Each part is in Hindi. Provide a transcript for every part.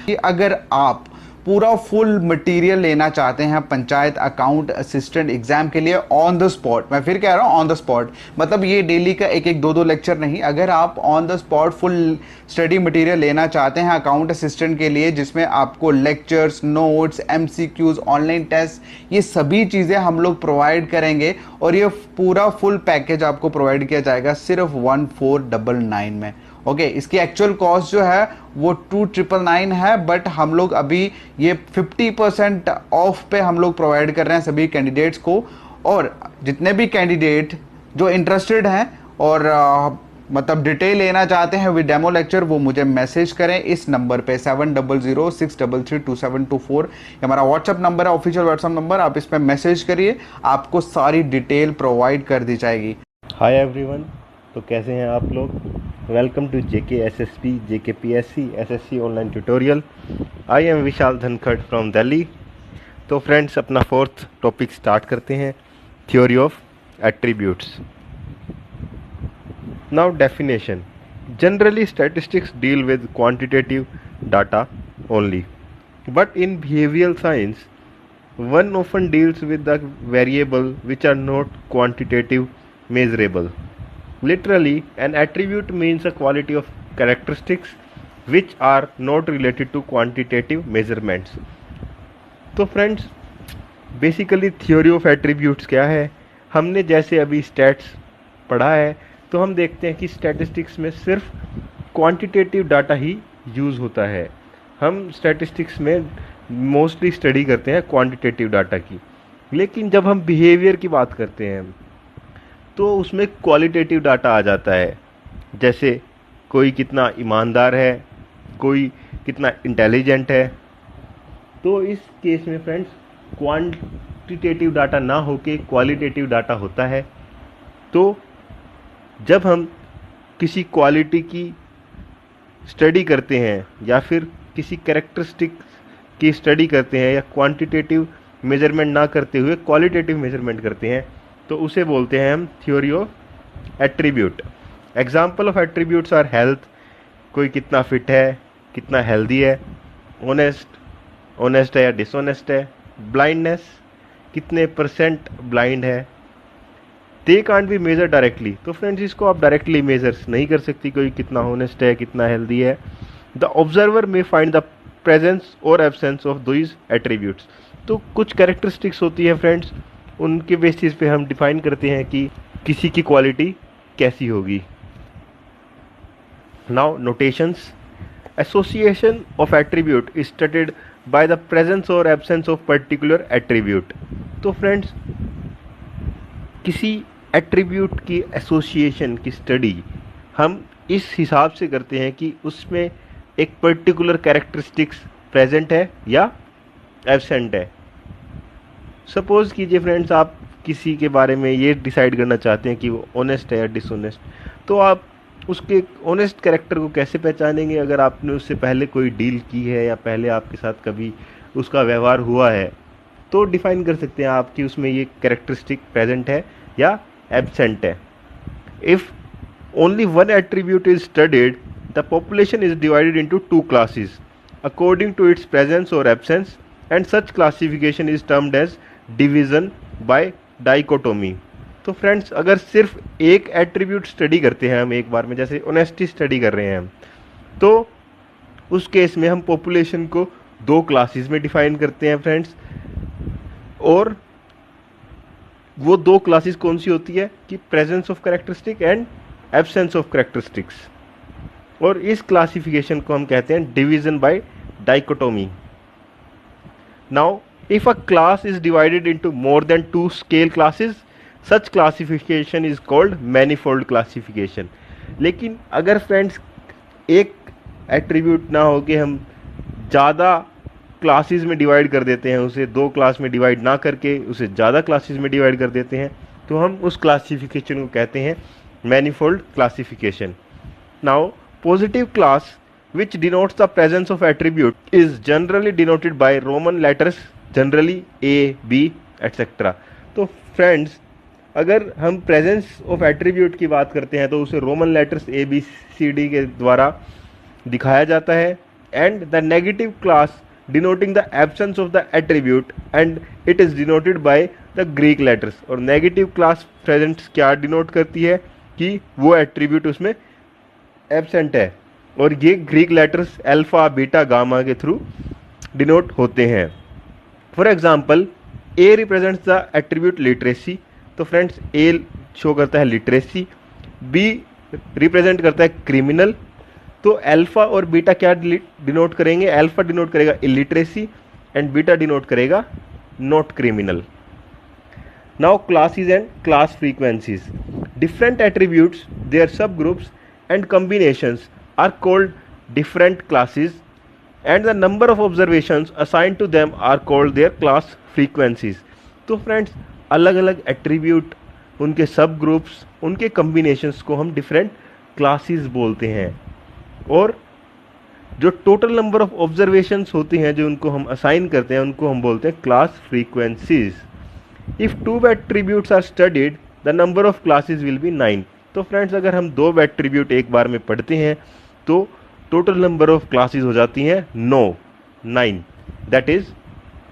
कि अगर आप पूरा फुल मटेरियल लेना चाहते हैं पंचायत अकाउंट असिस्टेंट एग्जाम के लिए ऑन द स्पॉट, मैं फिर कह रहा हूँ ऑन द स्पॉट, मतलब ये डेली का एक एक दो दो लेक्चर नहीं, अगर आप on the spot full study material लेना चाहते हैं अकाउंट असिस्टेंट के लिए, जिसमें आपको lectures, notes, MCQs, online test, ये सभी चीज़ें हम लोग प्रोवाइड करेंगे और ये पूरा फुल पैकेज आपको प्रोवाइड किया जाएगा सिर्फ 1499 में। ओके, इसकी एक्चुअल कॉस्ट जो है वो 2999 है, बट हम लोग अभी ये 50% ऑफ पे हम लोग प्रोवाइड कर रहे हैं सभी कैंडिडेट्स को। और जितने भी कैंडिडेट जो इंटरेस्टेड हैं और मतलब डिटेल लेना चाहते हैं विद डेमो लेक्चर, वो मुझे मैसेज करें इस नंबर पे 7006332724। हमारा व्हाट्सअप नंबर है, ऑफिशियल व्हाट्सअप नंबर, आप इस पर मैसेज करिए, आपको सारी डिटेल प्रोवाइड कर दी जाएगी। हाय एवरीवन, तो कैसे हैं आप लोग? Welcome to JK SSP JK PSC SSC online tutorial. I am Vishal Dhankhar from Delhi. तो फ्रेंड्स, अपना फोर्थ टॉपिक स्टार्ट करते हैं, theory of attributes. Now definition. Generally statistics deal with quantitative data only, but in behavioural science one often deals with the variable which are not quantitative measurable. Literally, an attribute means a quality of characteristics which are not related to quantitative measurements. तो friends, basically theory of attributes क्या है? हमने जैसे अभी स्टैट्स पढ़ा है, तो हम देखते हैं कि स्टैटिस्टिक्स में सिर्फ क्वांटिटेटिव डाटा ही यूज़ होता है। हम स्टैटिस्टिक्स में मोस्टली स्टडी करते हैं क्वांटिटेटिव डाटा की, लेकिन जब हम बिहेवियर की बात करते हैं तो उसमें क्वालिटेटिव डाटा आ जाता है। जैसे कोई कितना ईमानदार है, कोई कितना इंटेलिजेंट है। तो इस केस में फ्रेंड्स, क्वांटिटेटिव डाटा ना होके क्वालिटेटिव डाटा होता है। तो जब हम किसी क्वालिटी की स्टडी करते हैं या फिर किसी कैरेक्टरिस्टिक की स्टडी करते हैं या क्वांटिटेटिव मेजरमेंट ना करते हुए क्वालिटेटिव मेजरमेंट करते हैं, तो उसे बोलते हैं हम theory of attribute. Example of attributes are health, कोई कितना फिट है, कितना हेल्दी है, ऑनेस्ट है या डिसऑनेस्ट है, ब्लाइंडनेस, कितने परसेंट ब्लाइंड है। They can't be measure directly. तो फ्रेंड्स, इसको आप डायरेक्टली मेजर नहीं कर सकती, कोई कितना ऑनेस्ट है, कितना हेल्दी है। द ऑब्जर्वर में फाइंड द प्रेजेंस और एब्सेंस ऑफ दीज एट्रीब्यूट्स। तो कुछ कैरेक्टरिस्टिक्स होती है फ्रेंड्स, उनके बेसिस पे हम डिफाइन करते हैं कि किसी की क्वालिटी कैसी होगी। Now notations. Association of attribute is studied by the presence और एब्सेंस ऑफ पर्टिकुलर एट्रीब्यूट। तो फ्रेंड्स, किसी एट्रीब्यूट की एसोसिएशन की स्टडी हम इस हिसाब से करते हैं कि उसमें एक पर्टिकुलर कैरेक्टरिस्टिक्स प्रेजेंट है या एब्सेंट है। सपोज कीजिए फ्रेंड्स, आप किसी के बारे में ये डिसाइड करना चाहते हैं कि वो ऑनेस्ट है या डिसऑनेस्ट, तो आप उसके ऑनेस्ट कैरेक्टर को कैसे पहचानेंगे? अगर आपने उससे पहले कोई डील की है या पहले आपके साथ कभी उसका व्यवहार हुआ है, तो डिफाइन कर सकते हैं आप कि उसमें ये कैरेक्टरिस्टिक प्रेजेंट है या एब्सेंट है। If only one attribute is studied, the population is divided into two classes according to its presence or absence, and such classification is termed as division by dichotomy. तो फ्रेंड्स, अगर सिर्फ एक एट्रीब्यूट स्टडी करते हैं हम एक बार में, जैसे ऑनेस्टी स्टडी कर रहे हैं हम, तो उस केस में हम पॉपुलेशन को दो क्लासेस में डिफाइन करते हैं फ्रेंड्स। और वो दो क्लासेस कौन सी होती है कि presence of characteristic and absence of characteristics. और इस क्लासिफिकेशन को हम कहते हैं division by dichotomy. Now if a class is divided into more than two scale classes, such classification is called manifold classification. लेकिन अगर फ्रेंड्स एक एट्रीब्यूट ना हो कि हम ज़्यादा क्लासेस में डिवाइड कर देते हैं, उसे दो क्लास में डिवाइड ना करके उसे ज़्यादा क्लासेस में डिवाइड कर देते हैं, तो हम उस क्लासिफिकेशन को कहते हैं manifold classification. Now positive class which denotes the presence of attribute is generally denoted by Roman letters, generally A, B, etc. तो friends, अगर हम presence of attribute की बात करते हैं तो उसे Roman letters A, B, C, D के द्वारा दिखाया जाता है। and the negative class denoting the absence of the attribute, and it is denoted by the Greek letters. और negative class present क्या denote करती है कि वो attribute उसमें absent है, और ये Greek letters alpha beta gamma के थ्रू डिनोट होते हैं. For example A represents the attribute literacy, तो फ्रेंड्स ए शो करता है लिटरेसी. बी रिप्रेजेंट करता है क्रिमिनल, तो अल्फा और बीटा क्या डिनोट करेंगे? अल्फा डिनोट करेगा इलिटरेसी एंड बीटा डिनोट करेगा not criminal. Now classes and class frequencies. Different attributes, their sub groups and combinations are called different classes, and the number of observations assigned to them are called their class frequencies. तो फ्रेंड्स अलग अलग एट्रीब्यूट, उनके सब ग्रुप्स, उनके कम्बिनेशंस को हम डिफरेंट क्लासेस बोलते हैं, और जो टोटल नंबर ऑफ ऑब्जर्वेशंस होती हैं जो उनको हम असाइन करते हैं उनको हम बोलते हैं class frequencies. If two attributes are studied the number of classes will be 9. तो फ्रेंड्स अगर हम 2 एट्रीब्यूट एक बार में पढ़ते हैं तो टोटल नंबर ऑफ क्लासेस हो जाती हैं 9. दैट इज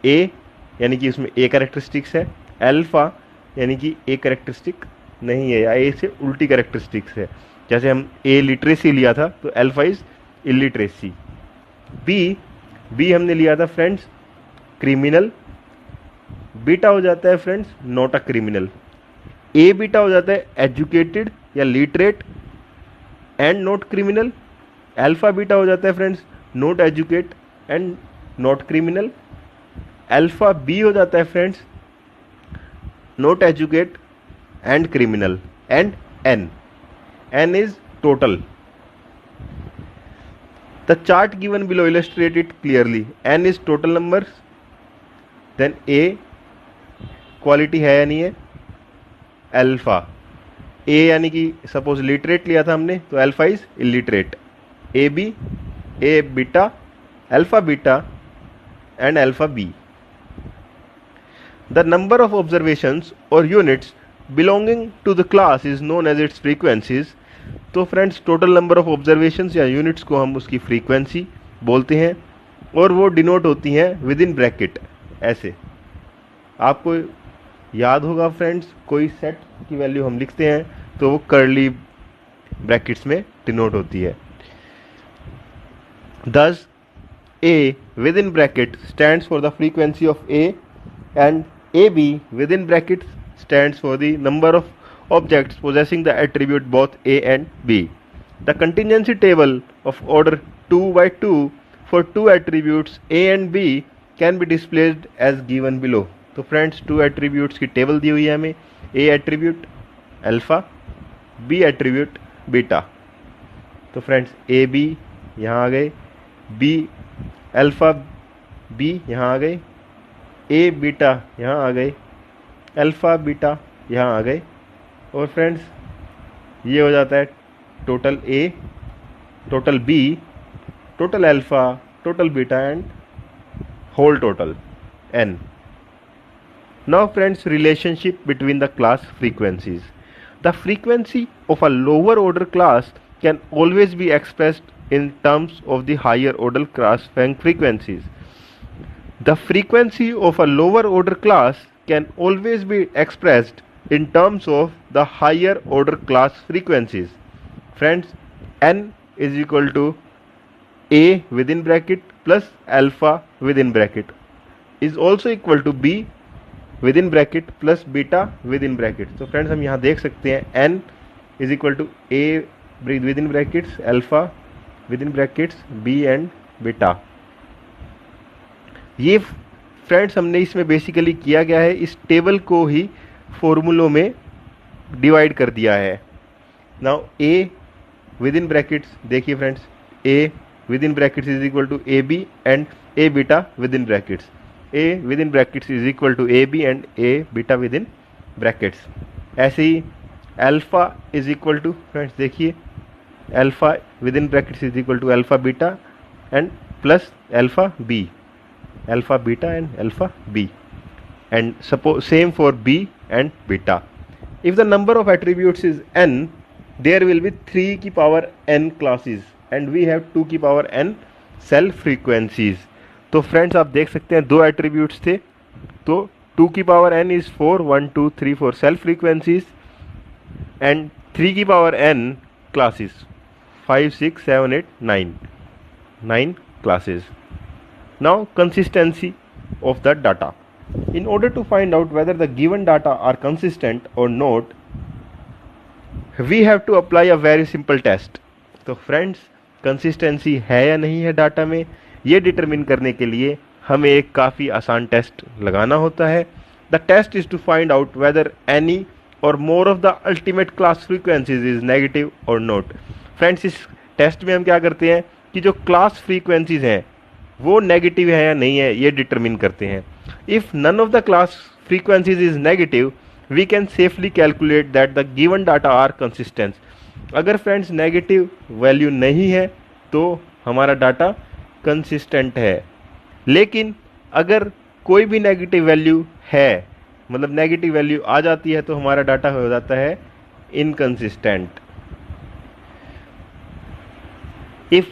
ए यानी कि उसमें ए कैरेक्टरिस्टिक्स है, अल्फा यानी कि ए कैरेक्टरिस्टिक नहीं है या ए से उल्टी कैरेक्टरिस्टिक्स है. जैसे हम ए लिटरेसी लिया था तो अल्फा इज इलिटरेसी. बी हमने लिया था फ्रेंड्स क्रिमिनल, बीटा हो जाता है friends not a criminal. A beta हो जाता है एजुकेटेड या literate and not criminal. Alpha beta हो जाता है friends not educate and not criminal. Alpha B हो जाता है friends not educate and criminal. And N is total. The chart given below illustrate it clearly. N is total numbers, then equality है या नहीं है, अल्फा ए यानी कि सपोज लिटरेट लिया था हमने तो alpha is illiterate. A B, A beta, alpha beta and alpha B. The number of observations और units belonging to the class is known as its frequencies. तो friends total number of observations या यूनिट्स को हम उसकी फ्रीक्वेंसी बोलते हैं, और वो डिनोट होती हैं विद इन ब्रैकेट. ऐसे आपको याद होगा फ्रेंड्स, कोई सेट की वैल्यू हम लिखते हैं तो वो कर्ली ब्रैकेट्स में डिनोट होती है. दस ए with in bracket stands for the frequency of A, and A be with in bracket stands for the number of objects possessing the attribute both A and B. The contingency table of order 2 by 2 for 2 attributes A and B can be displayed as given below. तो फ्रेंड्स 2 एट्रीब्यूट्स की टेबल दी हुई है हमें. A attribute alpha, B attribute beta. तो फ्रेंड्स A B यहाँ आ गए, B अल्फा B यहाँ आ गए, A बीटा यहाँ आ गए, अल्फा बीटा यहाँ आ गए, और फ्रेंड्स ये हो जाता है total A, total B, total alpha, total beta and whole total N. Now friends, relationship between the class frequencies. The frequency of a lower order class can always be expressed in terms of the higher order class frequencies. The frequency of a lower order class can always be expressed in terms of the higher order class frequencies. Friends, n is equal to a within bracket plus alpha within bracket is also equal to b within bracket plus beta within bracket. So friends, हम यहाँ देख सकते हैं n is equal to a within brackets, alpha within brackets, b and beta. ये फ्रेंड्स हमने इसमें बेसिकली किया गया है, इस टेबल को ही फॉर्मूलों में डिवाइड कर दिया है. Now a within brackets, देखिए friends a within brackets is equal to A B and A beta within brackets. a within brackets is equal to A B and A beta within brackets. ऐसे ही alpha is equal to friends देखिए alpha within brackets is equal to alpha beta and plus alpha B, alpha beta and alpha b, and suppose same for b and beta. If the number of attributes is n, there will be 3 की power n classes and we have 2 की power n सेल फ्रीक्वेंसीज। तो फ्रेंड्स आप देख सकते हैं दो एट्रीब्यूट्स थे, तो 2 की power n is 4, 1 2 3 4 cell frequencies and 3 की power n classes, 5 6 7 8 9 classes. Now consistency of the data. In order to find out whether the given data are consistent or not, we have to apply a very simple test. तो फ्रेंड्स कंसिस्टेंसी है या नहीं है डाटा में, ये डिटरमिन करने के लिए हमें एक काफ़ी आसान टेस्ट लगाना होता है। The test is to find out whether any or more of the ultimate class frequencies is negative or not. Friends इस टेस्ट में हम क्या करते हैं कि जो क्लास फ्रीक्वेंसीज हैं वो नेगेटिव है या नहीं है ये डिटरमिन करते हैं। If none of the class frequencies is negative we can safely calculate that the given data are consistent. अगर फ्रेंड्स नेगेटिव वैल्यू नहीं है तो हमारा डाटा कंसिस्टेंट है, लेकिन अगर कोई भी नेगेटिव वैल्यू है, मतलब नेगेटिव वैल्यू आ जाती है, तो हमारा डाटा हो जाता है inconsistent. If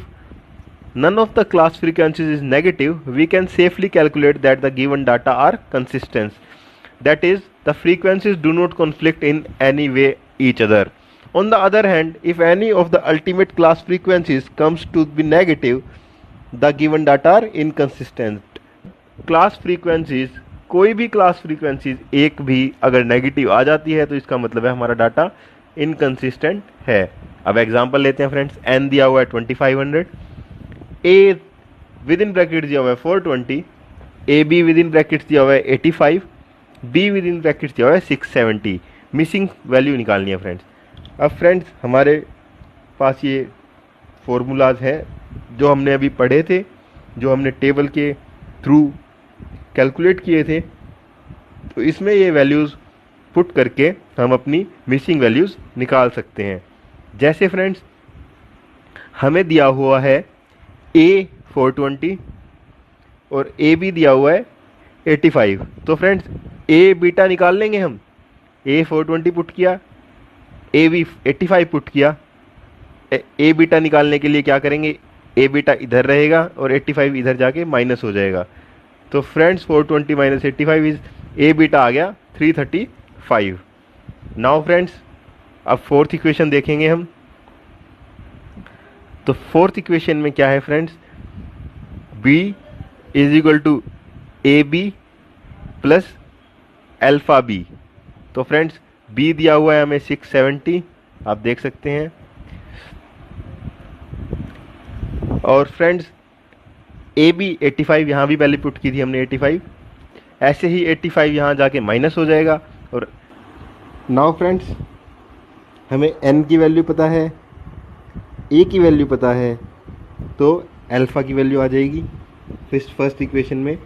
none of the class frequencies is negative, we can safely calculate that the given data are consistent. That is, the frequencies do not conflict in any way each other. On the other hand, if any of the ultimate class frequencies comes to be negative, the given data are inconsistent. Class frequencies, कोई भी क्लास फ्रीक्वेंसीज एक भी अगर नेगेटिव आ जाती है तो इसका मतलब है हमारा डाटा इनकंसिस्टेंट है। अब एग्जांपल लेते हैं फ्रेंड्स, n दिया हुआ है 2500, a विद इन ब्रैकेट दिया हुआ है 420, A be with in bracket दिया हुआ है 85, बी विद इन ब्रैकेट दिया हुआ है 670। मिसिंग वैल्यू निकालनी है फ्रेंड्स। अब फ्रेंड्स हमारे पास ये फॉर्मूलाज हैं जो हमने अभी पढ़े थे, जो हमने टेबल के थ्रू कैलकुलेट किए थे, तो इसमें ये वैल्यूज़ पुट करके हम अपनी मिसिंग वैल्यूज़ निकाल सकते हैं। जैसे फ्रेंड्स हमें दिया हुआ है a 420 और a भी दिया हुआ है 85, तो फ्रेंड्स a बीटा निकाल लेंगे हम। a 420 पुट किया, a भी 85 पुट किया। a बीटा निकालने के लिए क्या करेंगे, a बीटा इधर रहेगा और 85 इधर जाके माइनस हो जाएगा। तो friends 420 minus 85 is a beta आ गया 335। नाउ फ्रेंड्स अब फोर्थ इक्वेशन देखेंगे हम। तो फोर्थ इक्वेशन में क्या है friends, b is equal to A B plus alpha B. तो फ्रेंड्स b दिया हुआ है हमें 670, आप देख सकते हैं, और फ्रेंड्स ए बी 85 यहाँ भी पहले पुट की थी हमने 85, ऐसे ही 85 यहाँ जाके माइनस हो जाएगा। और नाउ फ्रेंड्स हमें n की वैल्यू पता है, a की वैल्यू पता है, तो अल्फ़ा की वैल्यू आ जाएगी फर्स्ट इक्वेशन में,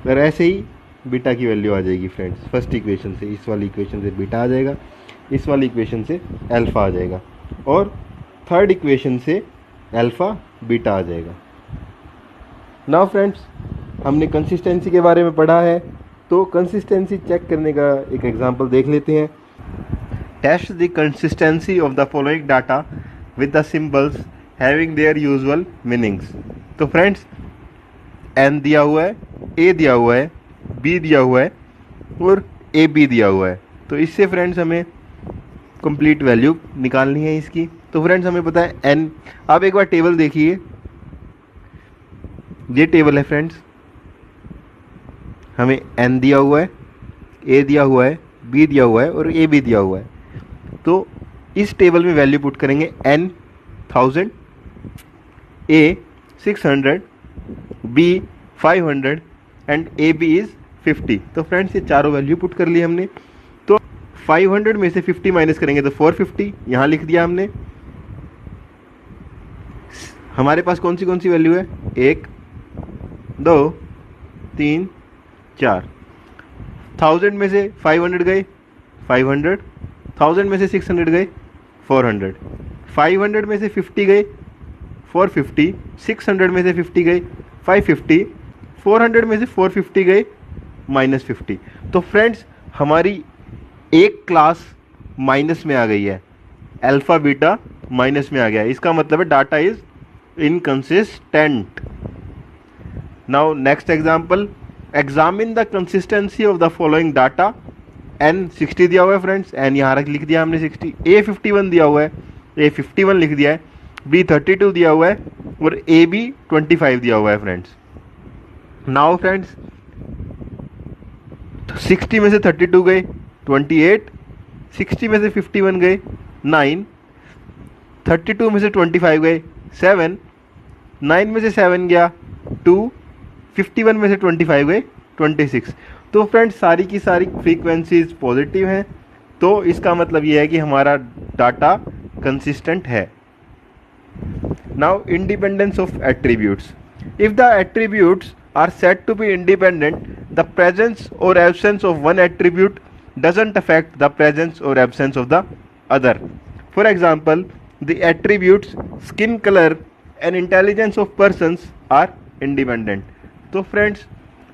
और ऐसे ही बीटा की वैल्यू आ जाएगी फ्रेंड्स। फर्स्ट इक्वेशन से, इस वाली इक्वेशन से बीटा आ जाएगा, इस वाली इक्वेशन से अल्फ़ा आ जाएगा, और थर्ड इक्वेशन से अल्फ़ा बीटा आ जाएगा। नाउ फ्रेंड्स हमने कंसिस्टेंसी के बारे में पढ़ा है, तो कंसिस्टेंसी चेक करने का एक एग्जांपल देख लेते हैं। Test the consistency of the following data with the symbols having their usual meanings. तो फ्रेंड्स n दिया हुआ है, a दिया हुआ है, b दिया हुआ है और ए बी दिया हुआ है। तो इससे फ्रेंड्स हमें कंप्लीट वैल्यू निकालनी है इसकी। तो फ्रेंड्स हमें पता है n, आप एक बार टेबल देखिए, ये टेबल है फ्रेंड्स, हमें n दिया हुआ है, a दिया हुआ है, b दिया हुआ है और a भी दिया हुआ है। तो इस टेबल में वैल्यू पुट करेंगे, n 1000, a 600, b 500 and A B is 50। तो फ्रेंड्स ये चारों वैल्यू पुट कर ली हमने। तो 500 में से 50 माइनस करेंगे तो 450 यहाँ लिख दिया हमने। हमारे पास कौन सी वैल्यू है, 1 2 3 4। 1000 में से 500 गए 500, 1000 में से 600 गए 400, 500 में से 50 गए 450, 600 में से 50 गए 550, 400 में से 450 गए -50। तो फ्रेंड्स हमारी एक क्लास माइनस में आ गई है, अल्फ़ा बीटा माइनस में आ गया है। इसका मतलब है data is inconsistent. Now next example, examine the consistency of the following data. n 60 दिया हुआ है फ्रेंड्स, n यहाँ रख लिख दिया हमने 60, a 51 दिया हुआ है, a 51 लिख दिया है, b 32 दिया हुआ है और a b 25 दिया हुआ है फ्रेंड्स. नाउ फ्रेंड्स 60 में से 32 गए 28, 60 में से 51 गए 9, 32 में से 25 गए 7, 9 में से 7 गया 2, 51 में से 25 गए 26. तो फ्रेंड्स सारी की सारी फ्रीक्वेंसीज पॉजिटिव हैं, तो इसका मतलब ये है कि हमारा डाटा कंसिस्टेंट है. Now independence of attributes. If the attributes are said to be independent, the presence or absence of one attribute doesn't affect the presence or absence of the other. For example, the attributes skin color and intelligence of persons are independent. तो फ्रेंड्स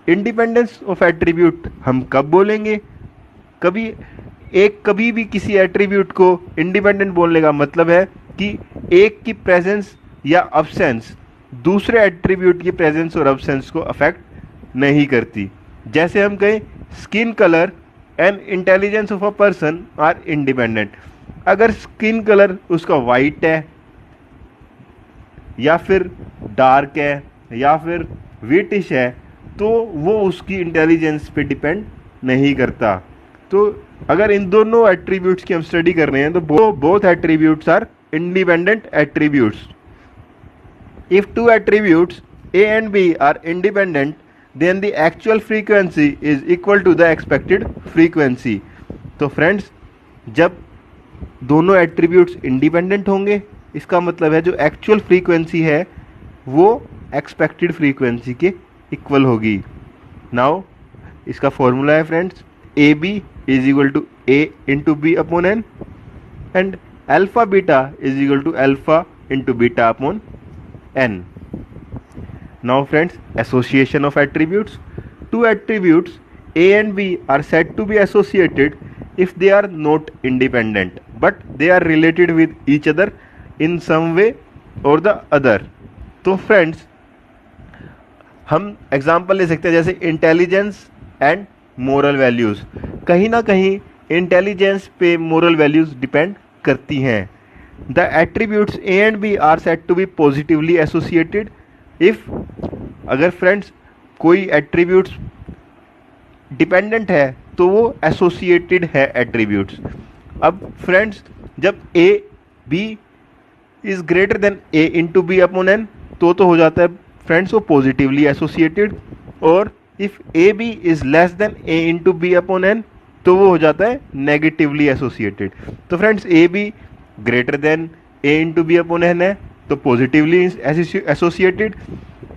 इंडिपेंडेंस ऑफ एट्रीब्यूट हम कब बोलेंगे? कभी भी किसी एट्रीब्यूट को इंडिपेंडेंट बोलने का मतलब है कि एक की प्रेजेंस या अब्सेंस दूसरे एट्रीब्यूट की प्रेजेंस और अब्सेंस को अफेक्ट नहीं करती. जैसे हम कहें skin colour and intelligence of a person are independent. अगर स्किन कलर उसका वाइट है या फिर डार्क है या फिर व्हाइटिश है तो वो उसकी इंटेलिजेंस पे डिपेंड नहीं करता. तो अगर इन दोनों एट्रीब्यूट्स की हम स्टडी कर रहे हैं तो both attributes are independent attributes. If two attributes A and B are independent, then the actual frequency is equal to the expected frequency. तो फ्रेंड्स जब दोनों एट्रीब्यूट्स इंडिपेंडेंट होंगे इसका मतलब है जो एक्चुअल फ्रीक्वेंसी है वो एक्सपेक्टेड फ्रीक्वेंसी के इक्वल होगी. नाउ इसका फॉर्मूला है friends A B is equal to A into B upon N and alpha beta is equal to alpha into beta upon n. Now friends, association of attributes. Two attributes A and B are said to be associated if they are not independent but they are related with each other in some way or the other. तो फ्रेंड्स हम एग्जाम्पल ले सकते हैं जैसे इंटेलिजेंस एंड मोरल वैल्यूज़. कहीं ना कहीं इंटेलिजेंस पे मोरल वैल्यूज़ डिपेंड करती हैं. The attributes A and B are said to be positively associated if अगर फ्रेंड्स कोई एट्रीब्यूट्स डिपेंडेंट है तो वो एसोसिएटेड है एट्रीब्यूट्स. अब फ्रेंड्स जब A B is greater than A into B upon N तो हो जाता है फ्रेंड्स वो पॉजिटिवली एसोसिएटेड, और if A B is less than A into B upon N तो वो हो जाता है नेगेटिवली एसोसिएटेड. तो friends A B greater than A into B upon N है तो पॉजिटिवली एसोसिएटेड.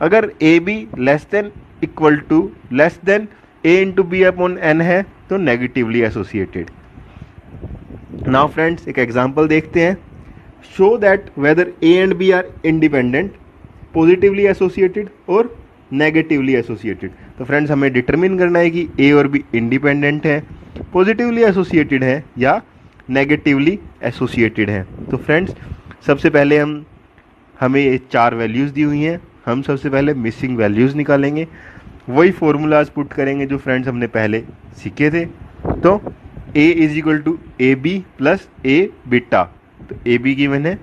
अगर A B less than equal to less than A into B upon N है तो नेगेटिवली एसोसिएटेड. नाउ फ्रेंड्स एक एग्जांपल देखते हैं. Show that whether A and B are independent, positively associated और नेगेटिवली एसोसिएटेड. तो फ्रेंड्स हमें डिटरमिन करना है कि ए और बी इंडिपेंडेंट है, पॉजिटिवली एसोसिएटेड है या नेगेटिवली एसोसिएटेड है. तो फ्रेंड्स सबसे पहले हमें ये चार वैल्यूज़ दी हुई हैं. हम सबसे पहले मिसिंग वैल्यूज़ निकालेंगे, वही फॉर्मूलाज पुट करेंगे जो फ्रेंड्स हमने पहले सीखे थे. तो a is equal to A B plus A beta. तो ए बी गिवन है,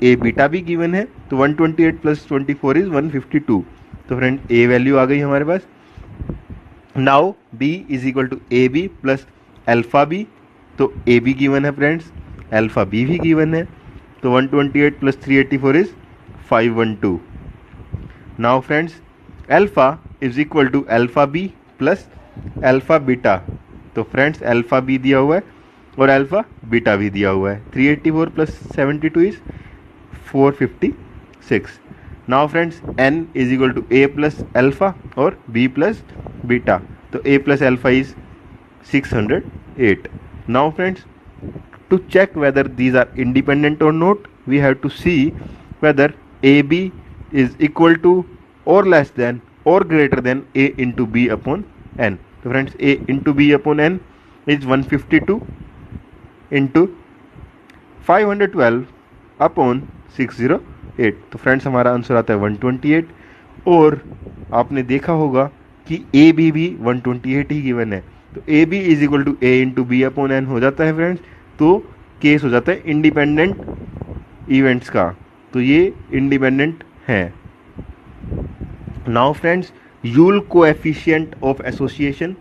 ए बीटा भी गिवन है, तो 128 प्लस 24 इज 152. तो फ्रेंड ए वैल्यू आ गई हमारे पास. Now b is equal to A B plus alpha B. तो ए बी गिवन है फ्रेंड्स, अल्फा बी भी गिवन है, तो 128 plus 384 is 512. Now friends alpha is equal to alpha B plus alpha beta. तो फ्रेंड्स अल्फा बी दिया हुआ है और अल्फा बीटा भी दिया हुआ है. 384 प्लस 72 इज 456. नाउ friends n is equal to a plus alpha और b प्लस बीटा. तो a plus alpha is 608. Now friends, to check whether these are independent or not, we have to see whether AB is equal to or less than or greater than A into B upon N. So friends, A into B upon N is 152 into 512 upon 608. 8। तो फ्रेंड्स हमारा आंसर आता है 128। और आपने देखा होगा कि ए बी भी 128 ही गिवन है, तो A B is equal to A into B upon N हो जाता है फ्रेंड्स। तो केस हो जाता है इंडिपेंडेंट इवेंट्स का, तो ये इंडिपेंडेंट है। Now friends, Yule coefficient of association.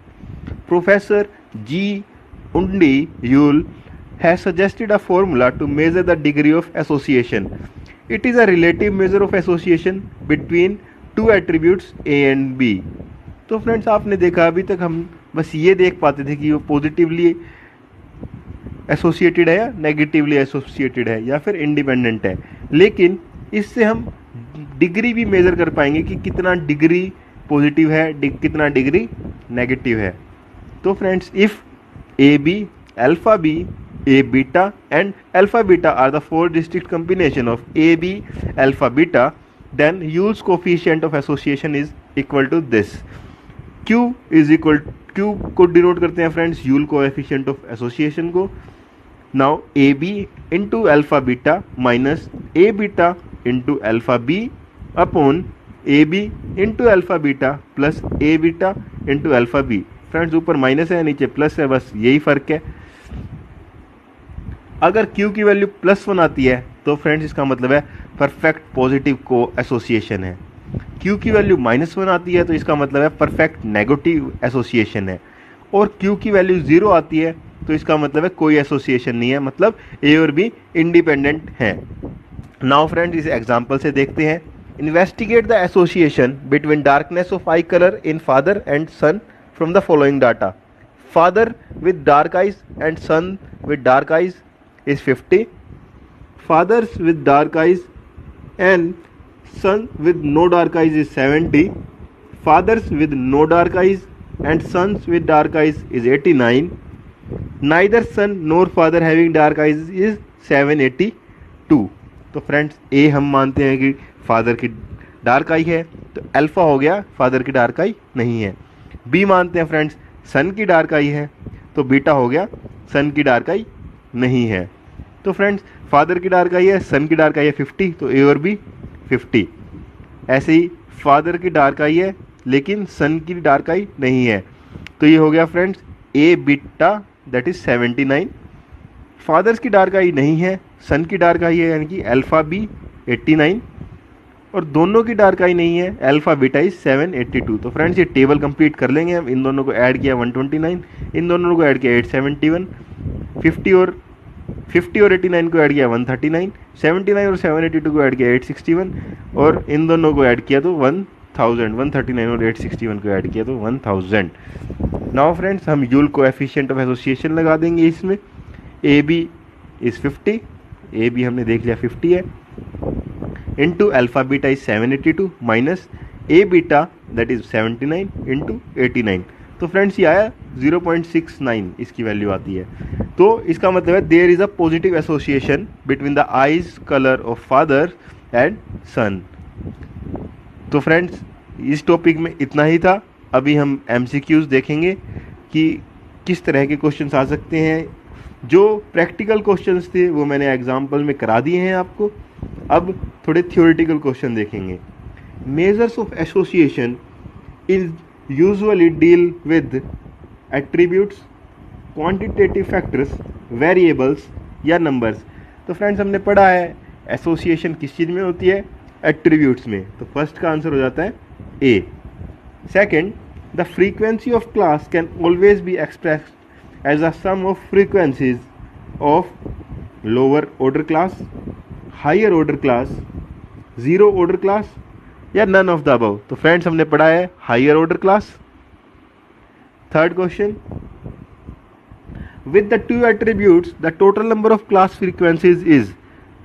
Professor G उंडी Yule has suggested a formula to measure the degree of association. It is a relative measure of association between two attributes A and B. तो फ्रेंड्स आपने देखा, अभी तक हम बस ये देख पाते थे कि वो पॉजिटिवली एसोसिएटेड है या नेगेटिवली एसोसिएटेड है या फिर इंडिपेंडेंट है, लेकिन इससे हम डिग्री भी मेजर कर पाएंगे कि कितना डिग्री पॉजिटिव है, कितना डिग्री नेगेटिव है। तो friends, if A B, alpha B, A beta and alpha beta are the four distinct combination of A B alpha beta, then Yule's coefficient of association is equal to this. Q is equal, Q को डिनोट करते हैं friends Yule coefficient of association को। Now A B into alpha beta minus A beta into alpha B upon A B into alpha beta plus A beta into alpha B. Friends ऊपर माइनस है, नीचे प्लस है, बस यही फर्क है। अगर Q की वैल्यू +1 आती है तो फ्रेंड्स इसका मतलब है परफेक्ट पॉजिटिव को एसोसिएशन है। Q की वैल्यू -1 आती है तो इसका मतलब है परफेक्ट नेगेटिव एसोसिएशन है। और Q की वैल्यू 0 आती है तो इसका मतलब है कोई एसोसिएशन नहीं है, मतलब A और B इंडिपेंडेंट हैं। नाउ फ्रेंड्स, इस एग्जांपल से देखते हैं। Investigate the association between darkness of eye colour in father and son from the following data. Father with dark eyes and son with dark eyes is 50, fathers with dark eyes and son with no dark eyes is 70, fathers with no dark eyes and sons with dark eyes is 89, neither son nor father having dark eyes is 782। तो फ्रेंड्स ए हम मानते हैं कि फादर की डार्क आई है, तो अल्फा हो गया फादर की डार्क आई नहीं है। बी मानते हैं फ्रेंड्स सन की डार्क आई है, तो बीटा हो गया सन की डार्क आई नहीं है। तो फ्रेंड्स फादर की डार्क आई है, सन की डार्क आई है 50, तो ए और बी 50। ऐसे ही फादर की डार्क आई है लेकिन सन की डार्क आई नहीं है, तो ये हो गया friends A beta that is 79। Fathers की डार्क आई नहीं है, सन की डार्क आई है यानी कि अल्फा बी 89, और दोनों की डार्क आई नहीं है, अल्फा बीटा इज 782। तो फ्रेंड्स ये टेबल कंप्लीट कर लेंगे हम। इन दोनों को ऐड किया 129, इन दोनों को ऐड किया 871, 50 और 89 को ऐड किया 139, 79 और 782 को ऐड किया 861, और इन दोनों को ऐड किया तो 1000, 139 और 861 को ऐड किया तो 1000। नाउ फ्रेंड्स हम यूल कोएफिशिएंट ऑफ एसोसिएशन लगा देंगे इसमें। A B is 50, A B हमने देख लिया 50 है, into alpha beta is 782 minus A beta that is 79 into 89। तो फ्रेंड्स ये आया 0.69 इसकी वैल्यू आती है। तो इसका मतलब है there is a positive association between the eyes colour of father and son. तो फ्रेंड्स इस टॉपिक में इतना ही था। अभी हम MCQs देखेंगे कि किस तरह के क्वेश्चंस आ सकते हैं। जो प्रैक्टिकल क्वेश्चंस थे वो मैंने एग्जाम्पल में करा दिए हैं आपको। अब थोड़े थियोरेटिकल क्वेश्चन देखेंगे। Measures of association is usually deal with attributes, quantitative factors, variables या नंबर्स। तो फ्रेंड्स हमने पढ़ा है एसोसिएशन किस चीज़ में होती है, एट्रीब्यूट्स में। तो फर्स्ट का आंसर हो जाता है A. Second, the frequency of class can always be expressed as a sum of frequencies of lower order class, higher order class, zero order class या नन ऑफ द अबव। तो फ्रेंड्स हमने पढ़ा है higher order class. Third question, with the two attributes the total number of class frequencies is.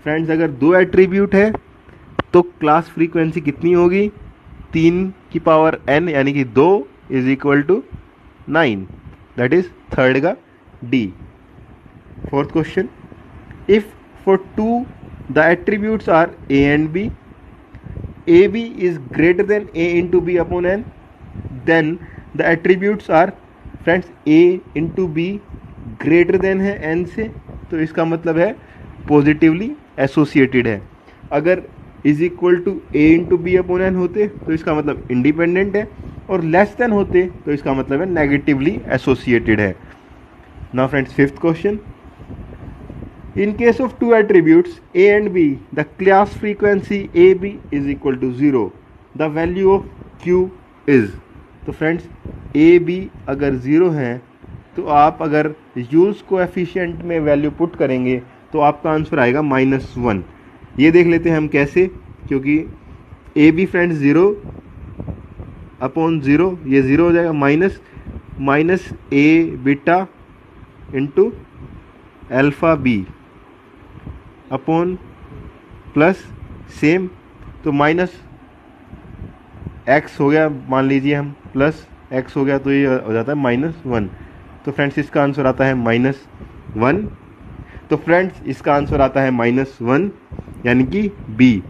Friends अगर दो एट्रीब्यूट है तो क्लास फ्रीक्वेंसी कितनी होगी, 3 की पावर n यानी कि 2 is equal to 9, that is third का D. Fourth question, if for two the attributes are a and b, ab is greater than a into b upon n, then the attributes are friends a into b greater than है n से, तो इसका मतलब है पॉजिटिवली एसोसिएटेड है। अगर is equal to A into B upon N होते तो इसका मतलब इंडिपेंडेंट है, और लेस देन होते तो इसका मतलब है नेगेटिवली एसोसिएटेड है। Now friends, fifth question, in case of two attributes A and B the class frequency A B is equal to 0, the value of Q is. तो फ्रेंड्स, ए बी अगर 0 है तो आप अगर यूज कोएफिशिएंट में वैल्यू पुट करेंगे तो आपका आंसर आएगा -1। ये देख लेते हैं हम कैसे, क्योंकि ए बी फ्रेंड्स 0 अपॉन 0, ये 0 हो जाएगा, minus A beta into alpha B upon plus same, तो माइनस एक्स हो गया, मान लीजिए हम प्लस एक्स हो गया, तो ये हो जाता है -1। तो फ्रेंड्स इसका आंसर आता है -1। तो फ्रेंड्स इसका आंसर आता है -1, यानी कि B.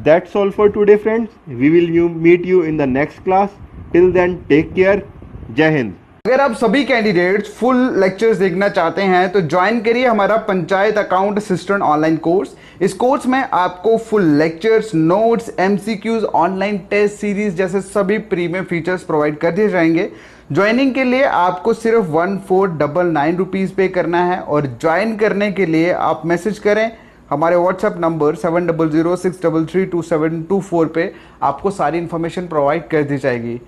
That's all for today friends, we will meet you in the next class. Till then take care, Jai Hind. अगर आप सभी कैंडिडेट्स फुल लेक्चर्स देखना चाहते हैं तो ज्वाइन करिए हमारा panchayat account assistant online course. इस कोर्स में आपको full lectures, notes, MCQs, online test series जैसे सभी प्रीमियम फीचर्स प्रोवाइड कर दिए जाएंगे। ज्वाइनिंग के लिए आपको सिर्फ 1499 रुपीज़ पे करना है, और ज्वाइन करने के लिए आप मैसेज करें हमारे व्हाट्सएप नंबर 7006332724 पे, आपको सारी इन्फॉर्मेशन प्रोवाइड कर दी जाएगी।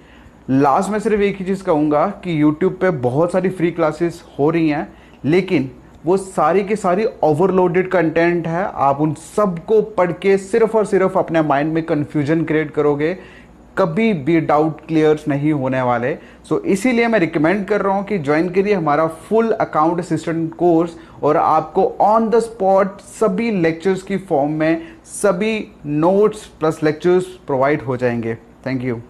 लास्ट में सिर्फ एक ही चीज़ कहूँगा कि YouTube पे बहुत सारी फ्री क्लासेस हो रही हैं, लेकिन वो सारी की सारी ओवरलोडेड कंटेंट है। आप उन सबको पढ़ के सिर्फ और सिर्फ अपने माइंड में कन्फ्यूजन क्रिएट करोगे, कभी भी डाउट क्लियर्स नहीं होने वाले। सो इसीलिए मैं रिकमेंड कर रहा हूँ कि ज्वाइन करिए हमारा फुल अकाउंट असिस्टेंट कोर्स, और आपको ऑन द स्पॉट सभी लेक्चर्स की फॉर्म में सभी नोट्स प्लस लेक्चर्स प्रोवाइड हो जाएंगे। Thank you.